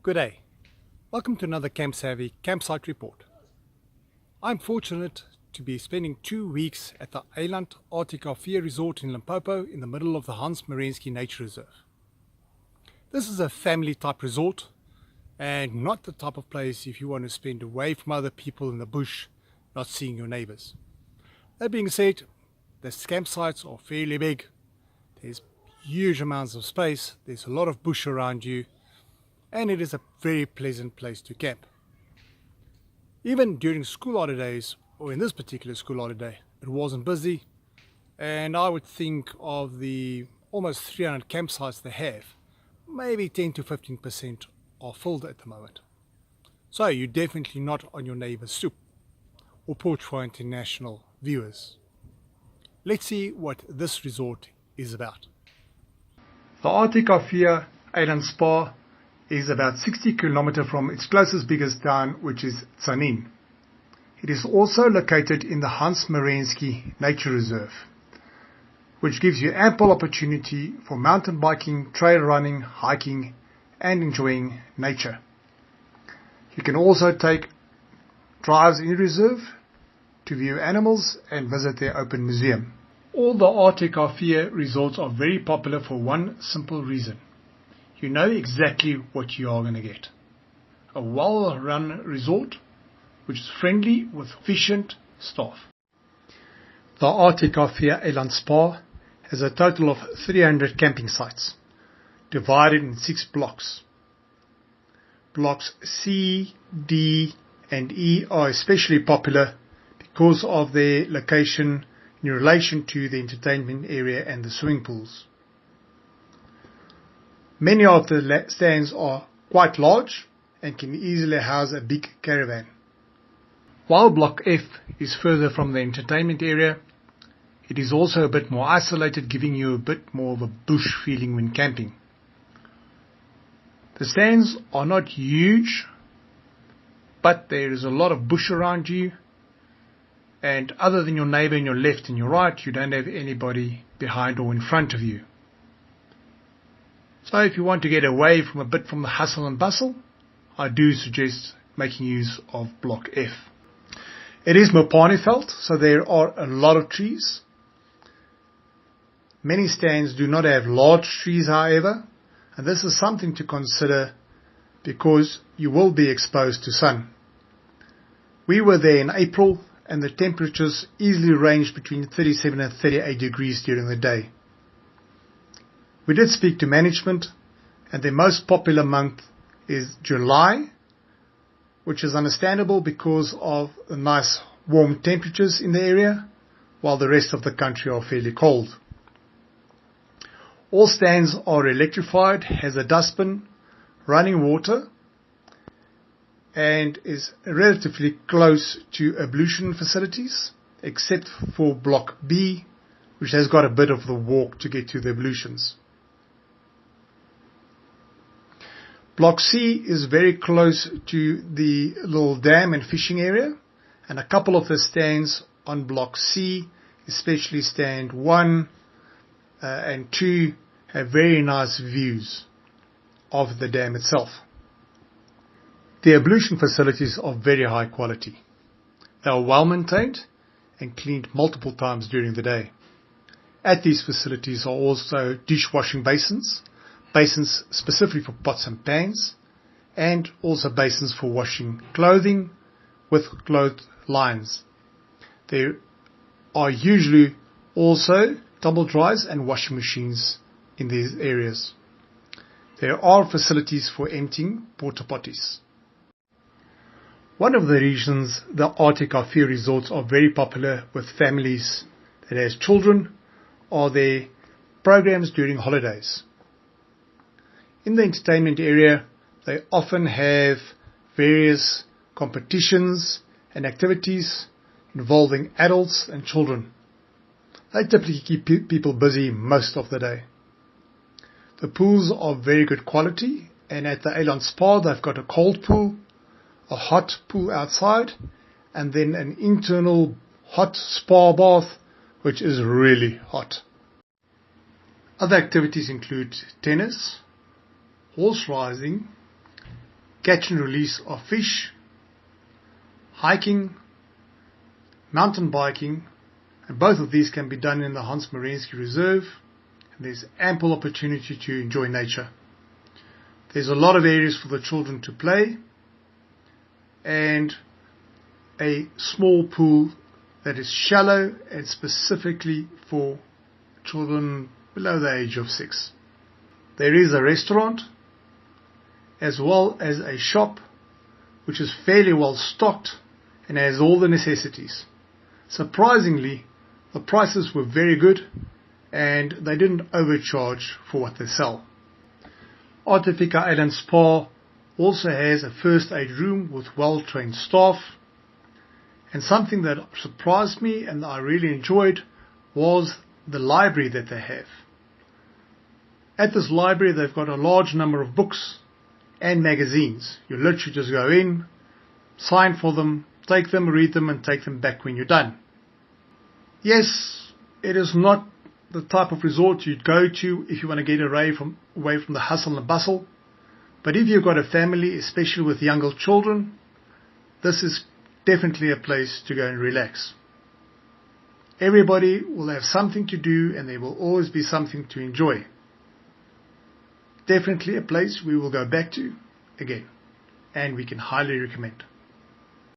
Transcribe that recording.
Good day. Welcome to another Camp Savvy campsite report. I'm fortunate to be spending 2 weeks at the Eiland ATKV Resort in Limpopo in the middle of the Hans Merensky Nature Reserve. This is a family type resort and not the type of place if you want to spend away from other people in the bush, not seeing your neighbours. That being said, the campsites are fairly big. There's huge amounts of space, there's a lot of bush around you, and it is a very pleasant place to camp. Even during school holidays, or in this particular school holiday, it wasn't busy, and I would think of the almost 300 campsites they have, maybe 10 to 15% are filled at the moment. So you're definitely not on your neighbour's soup, or porch for international viewers. Let's see what this resort is about. The ATKV Eiland Spa is about 60 km from its closest biggest town, which is Tsanin. It is also located in the Hans Merensky Nature Reserve, which gives you ample opportunity for mountain biking, trail running, hiking and enjoying nature. You can also take drives in the reserve to view animals and visit their open museum. All the ATKV resorts are very popular for one simple reason. You know exactly what you are going to get. A well-run resort which is friendly with efficient staff. The ATKV Eiland Spa has a total of 300 camping sites divided in 6 blocks. Blocks C, D and E are especially popular because of their location in relation to the entertainment area and the swimming pools. Many of the stands are quite large and can easily house a big caravan. While Block F is further from the entertainment area, it is also a bit more isolated, giving you a bit more of a bush feeling when camping. The stands are not huge, but there is a lot of bush around you, and other than your neighbour on your left and your right, you don't have anybody behind or in front of you. So if you want to get away from a bit from the hustle and bustle, I do suggest making use of Block F. It is Mopane-veld, so there are a lot of trees. Many stands do not have large trees, however, and this is something to consider because you will be exposed to sun. We were there in April and the temperatures easily ranged between 37 and 38 degrees during the day. We did speak to management, and their most popular month is July, which is understandable because of the nice warm temperatures in the area, while the rest of the country are fairly cold. All stands are electrified, has a dustbin, running water, and is relatively close to ablution facilities, except for Block B, which has got a bit of the walk to get to the ablutions. Block C is very close to the little dam and fishing area, and a couple of the stands on Block C, especially stand 1 and 2, have very nice views of the dam itself. The ablution facilities are very high quality. They are well maintained and cleaned multiple times during the day. At these facilities are also dishwashing basins specifically for pots and pans, and also basins for washing clothing with cloth lines. There are usually also tumble dryers and washing machines in these areas. There are facilities for emptying porta potties. One of the reasons the ATKV resorts are very popular with families that has children are their programs during holidays. In the entertainment area, they often have various competitions and activities involving adults and children. They typically keep people busy most of the day. The pools are very good quality, and at the Eiland Spa they've got a cold pool, a hot pool outside, and then an internal hot spa bath, which is really hot. Other activities include tennis, horse riding, catch and release of fish, hiking, mountain biking, and both of these can be done in the Hans Merensky Reserve, and there's ample opportunity to enjoy nature. There's a lot of areas for the children to play, and a small pool that is shallow and specifically for children below the age of 6. There is a restaurant as well as a shop which is fairly well stocked and has all the necessities. Surprisingly, the prices were very good and they didn't overcharge for what they sell. ATKV Eiland Spa also has a first aid room with well-trained staff, and something that surprised me and that I really enjoyed was the library that they have. At this library they've got a large number of books and magazines. You literally just go in, sign for them, take them, read them, and take them back when you're done. Yes, it is not the type of resort you'd go to if you want to get away from the hustle and bustle. But if you've got a family, especially with younger children, this is definitely a place to go and relax. Everybody will have something to do and there will always be something to enjoy. Definitely a place we will go back to again, and we can highly recommend.